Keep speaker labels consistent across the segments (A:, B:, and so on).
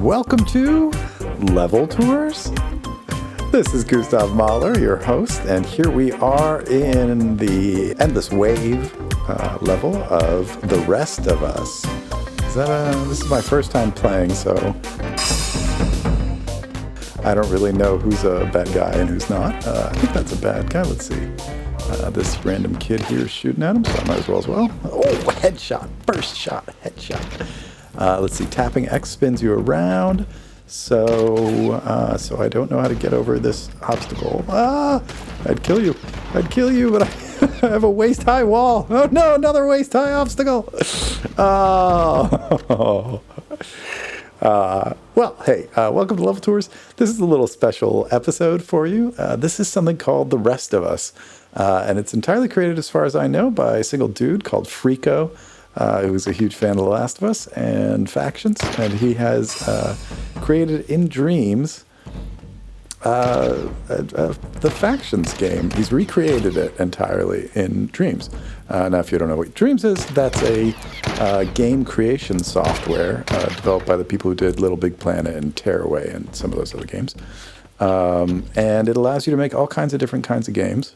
A: Welcome to Level Tours. This is Gustav Mahler, your host, and here we are in the Endless Wave level of The Rest of Us. This is my first time playing, so I don't really know who's a bad guy and who's not. I think that's a bad guy. Let's see. This random kid here is shooting at him, so I might as well. Oh, headshot. First shot, headshot. Let's see. Tapping X spins you around. So I don't know how to get over this obstacle. I'd kill you, but I have a waist-high wall. Oh no, another waist-high obstacle. Well, hey, welcome to Level Tours. This is a little special episode for you. This is something called The Rest of Us, and it's entirely created, as far as I know, by a single dude called Freako, who's a huge fan of The Last of Us and Factions, and he has created in Dreams the Factions game. He's recreated it entirely in Dreams. Now, if you don't know what Dreams is, that's a game creation software developed by the people who did Little Big Planet and Tearaway and some of those other games. And it allows you to make all kinds of different kinds of games.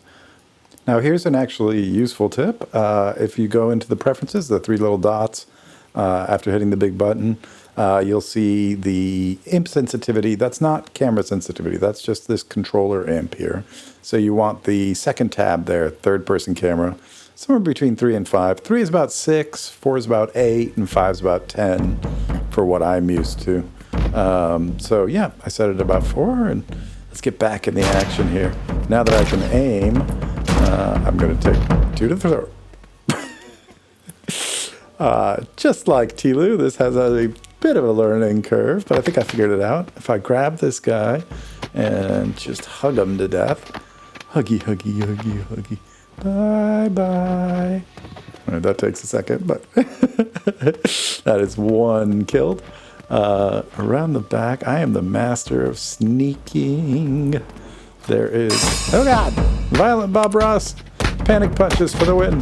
A: Now, here's an actually useful tip. If you go into the preferences, the three little dots, after hitting the big button, you'll see the imp sensitivity. That's not camera sensitivity. That's just this controller imp here. So you want the second tab there, third-person camera, somewhere between 3 and 5. 3 is about 6, 4 is about 8, and 5 is about 10 for what I'm used to. So yeah, I set it at about 4, and let's get back in the action here. Now that I can aim, I'm going to take 2 to the throat. Just like Tilu, this has a bit of a learning curve, but I think I figured it out. If I grab this guy and just hug him to death, huggy, huggy, huggy, huggy, bye-bye. All right, that takes a second, but that is one killed. Around the back, I am the master of sneaking. There is, oh God, Violent Bob Ross, panic punches for the win.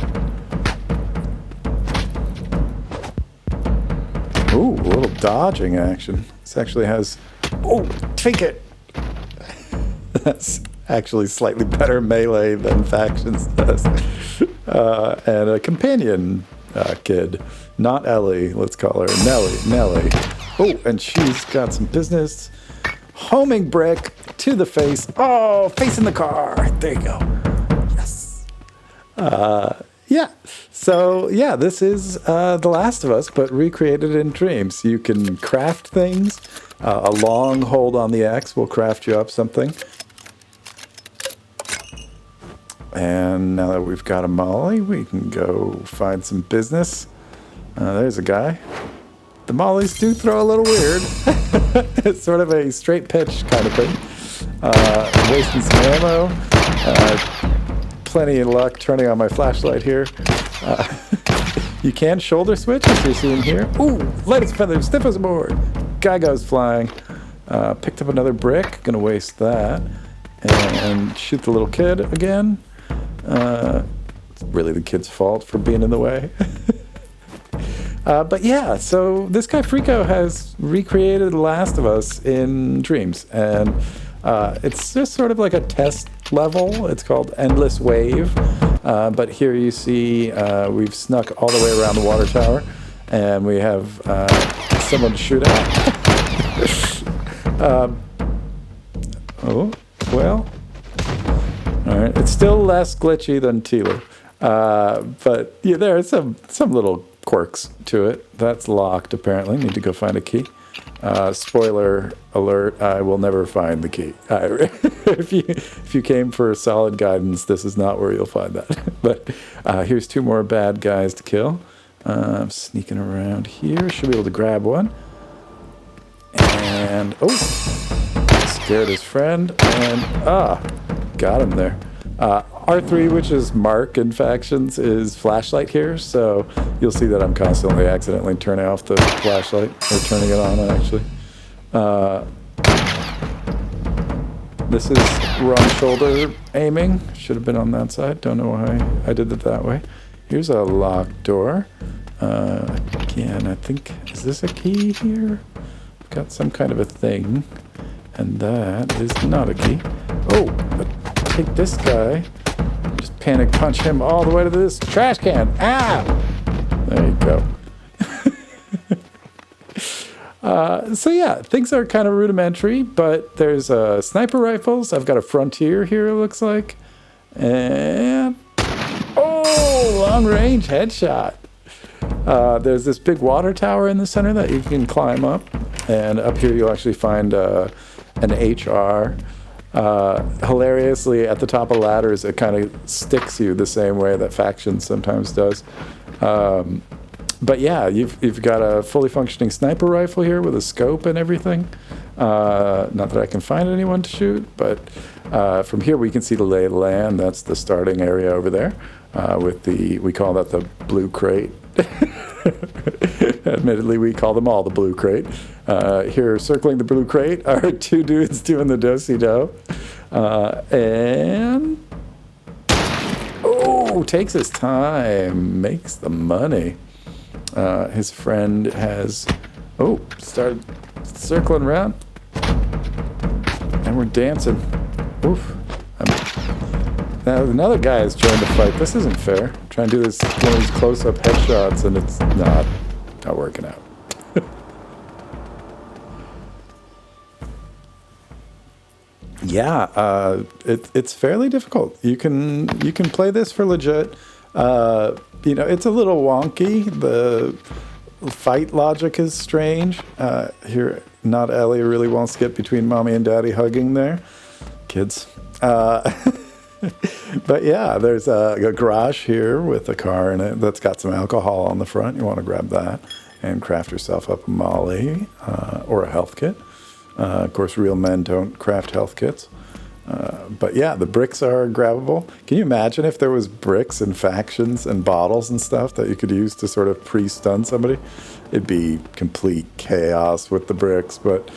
A: Ooh, a little dodging action. This actually has, oh, take it. That's actually slightly better melee than Factions does. And a companion kid, not Ellie, let's call her Nellie. Oh, and she's got some business. Homing brick to the face. Oh, face in the car. There you go. Yes. Yeah. So, yeah, this is The Last of Us, but recreated in Dreams. You can craft things. A long hold on the X will craft you up something. And now that we've got a molly, we can go find some business. There's a guy. The mollies do throw a little weird. It's sort of a straight pitch kind of thing. Wasting some ammo. Plenty of luck turning on my flashlight here. You can shoulder switch, as you're seeing here. Ooh, light as feathers, stiff as a board. Guy goes flying. Picked up another brick. Gonna waste that. And shoot the little kid again. It's really the kid's fault for being in the way. But yeah, so this guy Freako has recreated The Last of Us in Dreams, and it's just sort of like a test level. It's called Endless Wave, but here you see we've snuck all the way around the water tower, and we have someone to shoot at. Oh, well, all right. It's still less glitchy than Tilu, but yeah, there are some little quirks to it. That's locked, apparently. Need to go find a key. Spoiler alert, I will never find the key. If you came for solid guidance, this is not where you'll find that. But here's 2 more bad guys to kill. I'm sneaking around here. Should be able to grab one. And, oh, scared his friend. And, got him there. R3, which is Mark in Factions, is flashlight here, so you'll see that I'm constantly accidentally turning off the flashlight, or turning it on, actually. This is wrong shoulder aiming. Should have been on that side. Don't know why I did it that way. Here's a locked door. Again, I think, is this a key here? got some kind of a thing. And that is not a key. Oh, but take this guy. Just panic punch him all the way to this trash can. Ah! There you go. So yeah, things are kind of rudimentary, but there's sniper rifles. I've got a Frontier here, it looks like. And... oh, long-range headshot. There's this big water tower in the center that you can climb up. And up here you'll actually find an HR. Hilariously, at the top of ladders, it kind of sticks you the same way that Factions sometimes does. But yeah, you've got a fully functioning sniper rifle here with a scope and everything. Not that I can find anyone to shoot, but from here we can see the lay of the land. That's the starting area over there with we call that the blue crate. Admittedly, we call them all the blue crate. Here, circling the blue crate are two dudes doing the do-si-do. And... oh, takes his time, makes the money. His friend has... oh, started circling around. And we're dancing. Oof. Now another guy has joined the fight. This isn't fair. I'm trying to do this one of these close-up headshots, and it's not working out. Yeah, it's fairly difficult. You can play this for legit. It's a little wonky. The fight logic is strange. Here, not Ellie really wants to get between mommy and daddy hugging there. Kids. But yeah, there's a garage here with a car in it that's got some alcohol on the front. You want to grab that and craft yourself up a molly or a health kit. Of course, real men don't craft health kits. But yeah, the bricks are grabbable. Can you imagine if there was bricks and Factions and bottles and stuff that you could use to sort of pre-stun somebody? It'd be complete chaos with the bricks. But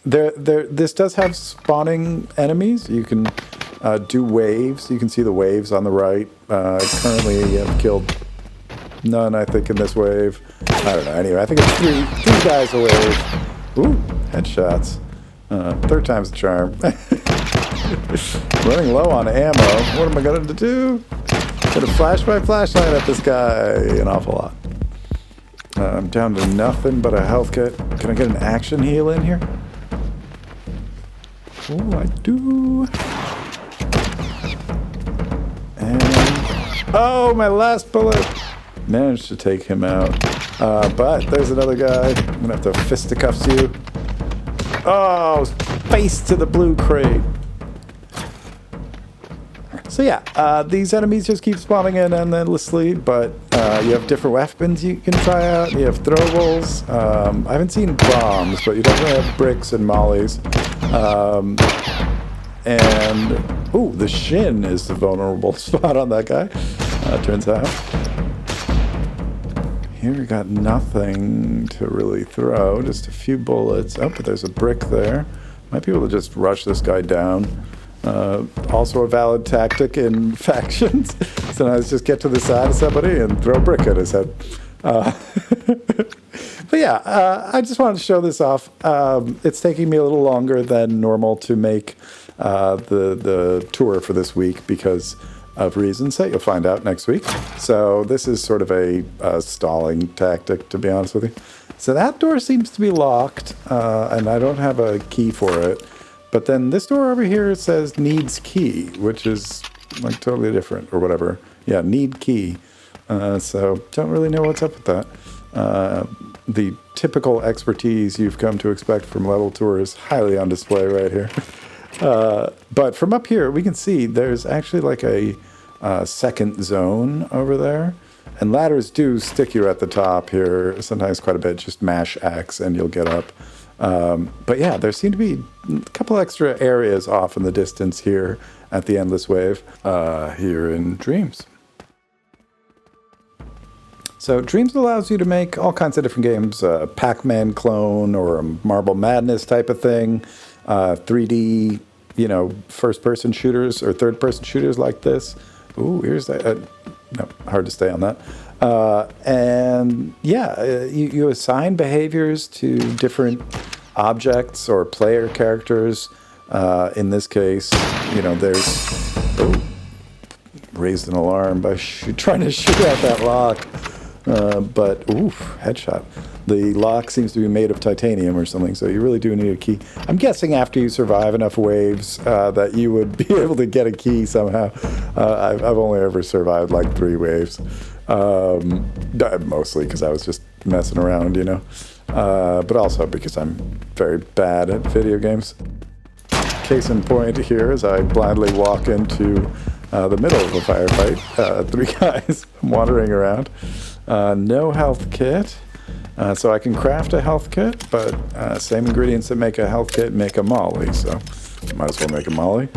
A: this does have spawning enemies. You can do waves. You can see the waves on the right. Currently, I've killed none, I think, in this wave. I don't know. Anyway, I think it's three guys a wave. Ooh, headshots. Third time's the charm. Running low on ammo. What am I going to do? Gonna flash my flashlight at this guy an awful lot. I'm down to nothing but a health kit. Can I get an action heal in here? Oh, I do. And... oh, my last bullet! Managed to take him out. But there's another guy. I'm gonna have to fisticuffs you. Oh, face to the blue crate. So yeah, these enemies just keep spawning in endlessly, but you have different weapons you can try out. You have throwables. I haven't seen bombs, but you definitely have bricks and mollies. And, ooh, the shin is the vulnerable spot on that guy, turns out. Here we got nothing to really throw, just a few bullets. Oh, but there's a brick there. Might be able to just rush this guy down. Also a valid tactic in Factions. Sometimes just get to the side of somebody and throw a brick at his head. But yeah, I just wanted to show this off. It's taking me a little longer than normal to make the tour for this week because of reasons that you'll find out next week. So this is sort of a stalling tactic, to be honest with you. So that door seems to be locked, and I don't have a key for it. But then this door over here says needs key, which is like totally different or whatever. Yeah, need key. So don't really know what's up with that. The typical expertise you've come to expect from level tours highly on display right here. But from up here, we can see there's actually like a second zone over there. And ladders do stick you at the top here, sometimes quite a bit. Just mash X and you'll get up. But yeah, there seem to be a couple extra areas off in the distance here at the Endless Wave here in Dreams. So Dreams allows you to make all kinds of different games, Pac-Man clone or a Marble Madness type of thing, 3D, first-person shooters or third-person shooters like this. Ooh, here's that. No, hard to stay on that. And yeah, you assign behaviors to different objects or player characters. In this case, there's raised an alarm by trying to shoot out that lock. But oof, headshot. The lock seems to be made of titanium or something, so you really do need a key. I'm guessing after you survive enough waves that you would be able to get a key somehow. I've only ever survived like 3 waves. Mostly because I was just messing around, but also because I'm very bad at video games. Case in point here is I blindly walk into the middle of a firefight. 3 guys wandering around. No health kit. So I can craft a health kit, but same ingredients that make a health kit make a molly, so might as well make a molly.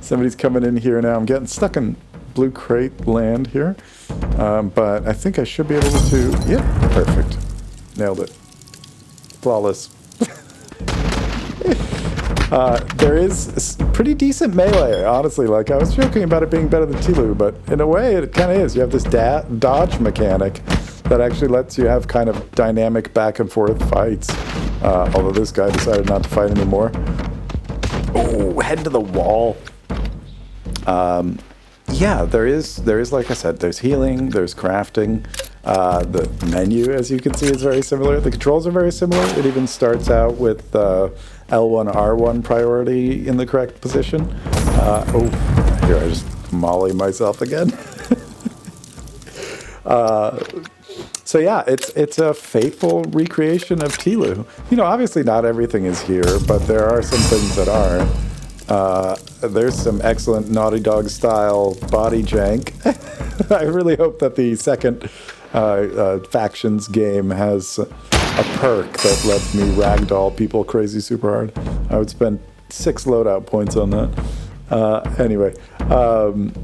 A: Somebody's coming in here now. I'm getting stuck in blue crate land here, but I think I should be able to... Yep, perfect. Nailed it. Flawless. There is pretty decent melee, honestly. Like, I was joking about it being better than Tilu, but in a way it kind of is. You have this dodge mechanic that actually lets you have kind of dynamic back and forth fights. Although this guy decided not to fight anymore. Oh, head to the wall. Yeah, there is, like I said, there's healing, there's crafting. The menu, as you can see, is very similar. The controls are very similar. It even starts out with L1, R1 priority in the correct position. Oh, here, I just molly myself again. So yeah, it's a faithful recreation of Tilu. Obviously not everything is here, but there are some things that aren't. There's some excellent Naughty Dog style body jank. I really hope that the second Factions game has a perk that lets me ragdoll people crazy super hard. I would spend 6 loadout points on that. Anyway,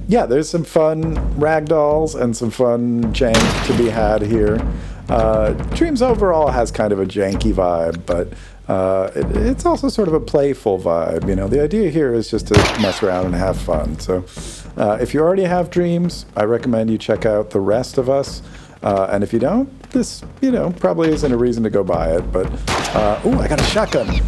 A: yeah, there's some fun ragdolls and some fun jank to be had here. Dreams overall has kind of a janky vibe, but it's also sort of a playful vibe. The idea here is just to mess around and have fun. So if you already have Dreams, I recommend you check out The Rest of Us. And if you don't, this, probably isn't a reason to go buy it. But, ooh, I got a shotgun.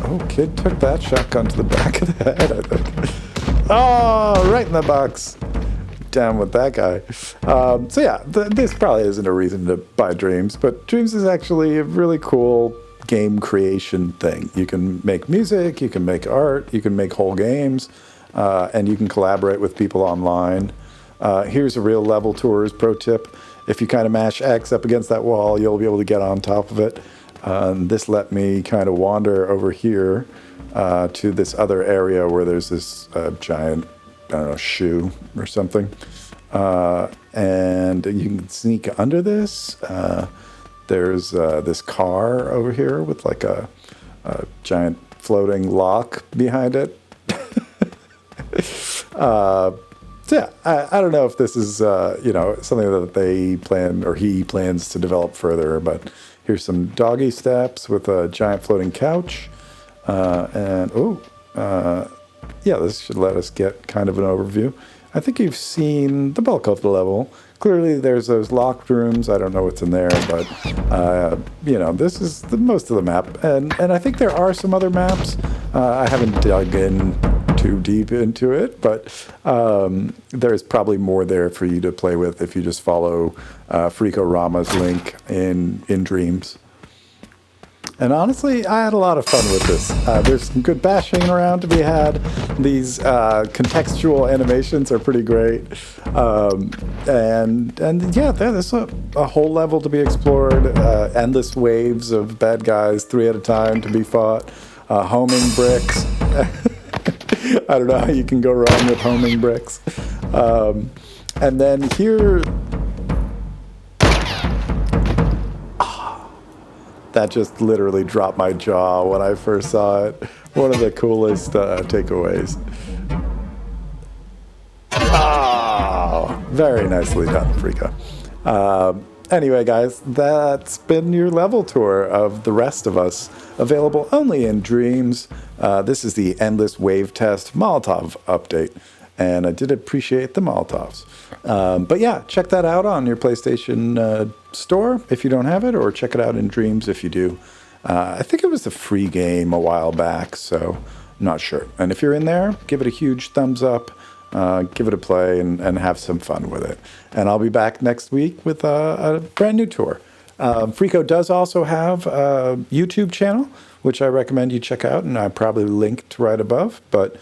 A: Oh, kid took that shotgun to the back of the head, I think. Oh, right in the box. Down with that guy. So yeah, this probably isn't a reason to buy Dreams, but Dreams is actually a really cool game creation thing. You can make music, you can make art, you can make whole games, and you can collaborate with people online. Here's a real level tours pro tip. If you kind of mash X up against that wall, you'll be able to get on top of it. This let me kind of wander over here to this other area where there's this giant, I don't know, shoe or something. And you can sneak under this. There's this car over here with like a giant floating lock behind it. So yeah, I don't know if this is, something that they plan or he plans to develop further, but here's some doggy steps with a giant floating couch. Yeah, this should let us get kind of an overview. I think you've seen the bulk of the level. Clearly there's those locked rooms. I don't know what's in there, but, this is most of the map. And I think there are some other maps. I haven't dug in too deep into it, but there's probably more there for you to play with if you just follow Freako Rama's link in Dreams. And honestly, I had a lot of fun with this. There's some good bashing around to be had. These contextual animations are pretty great. And yeah, there's a whole level to be explored. Endless waves of bad guys, 3 at a time to be fought. Homing bricks. I don't know how you can go wrong with homing bricks. And then here... That just literally dropped my jaw when I first saw it. One of the coolest takeaways. Oh, very nicely done, Freako. Anyway, guys, that's been your level tour of The Rest of Us, available only in Dreams. This is the Endless Wave Test Molotov update, and I did appreciate the Molotovs. But yeah, check that out on your PlayStation store if you don't have it, or check it out in Dreams if you do. I think it was a free game a while back, so I'm not sure. And if you're in there, give it a huge thumbs up. Give it a play and have some fun with it. And I'll be back next week with a brand new tour. Freako does also have a YouTube channel, which I recommend you check out, and I probably linked right above. But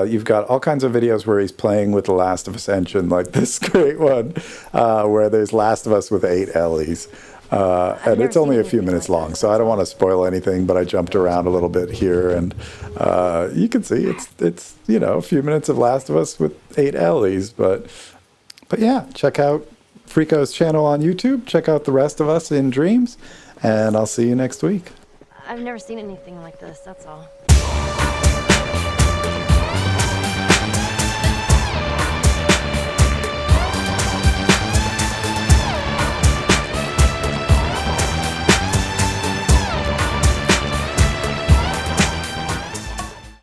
A: you've got all kinds of videos where he's playing with the Last of Us engine, like this great one, where there's Last of Us with 8 Ellies. And it's only a few minutes long, so I don't want to spoil anything, but I jumped around a little bit here, and you can see it's a few minutes of Last of Us with 8 Ellies, but yeah, check out Freako's channel on YouTube, check out The Rest of Us in Dreams, and I'll see you next week.
B: I've never seen anything like this, that's all.